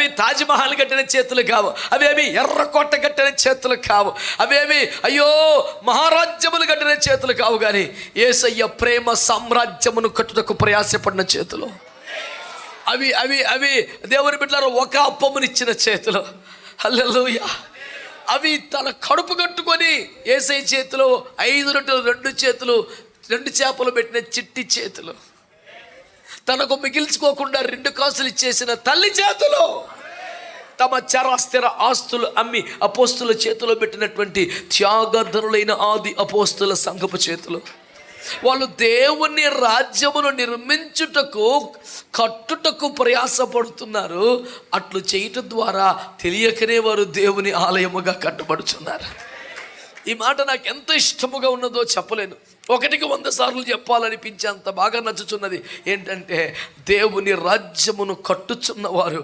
అవేమి తాజ్మహల్ కట్టిన చేతులు కావు, అవేమి ఎర్రకోట కట్టిన చేతులు కావు, అవేమి అయ్యో మహారాజ్యములు కట్టిన చేతులు కావు, కానీ యేసయ్య ప్రేమ సామ్రాజ్యమును కట్టుటకు ప్రయాసపడిన చేతులు. అవి అవి అవి దేవుని బిడ్డలారా ఒక అప్పమునిచ్చిన చేతులు. హల్లెలూయా. అవి తన కడుపు కట్టుకొని యేసయ్య చేతిలో 5 రొట్టెలు 2 చేతులు 2 చేపలు పెట్టిన చిట్టి చేతులు, తనకు మిగిల్చుకోకుండా 2 కాసులు ఇచ్చేసిన తల్లి చేతులు, తమ చరాస్థిర ఆస్తులు అమ్మి అపోస్తుల చేతిలో పెట్టినటువంటి త్యాగధనులైన ఆది అపోస్తుల సంఘపు చేతులు. వాళ్ళు దేవుని రాజ్యమును నిర్మించుటకు కట్టుటకు ప్రయాసపడుతున్నారు. అట్లు చేయటం ద్వారా తెలియకనే వారు దేవుని ఆలయముగా కట్టబడుతున్నారు. ఈ మాట నాకు ఎంత ఇష్టముగా ఉన్నదో చెప్పలేను. 100 సార్లు చెప్పాలనిపించే అంత బాగా నచ్చుచున్నది. ఏంటంటే దేవుని రాజ్యమును కట్టుచున్నవారు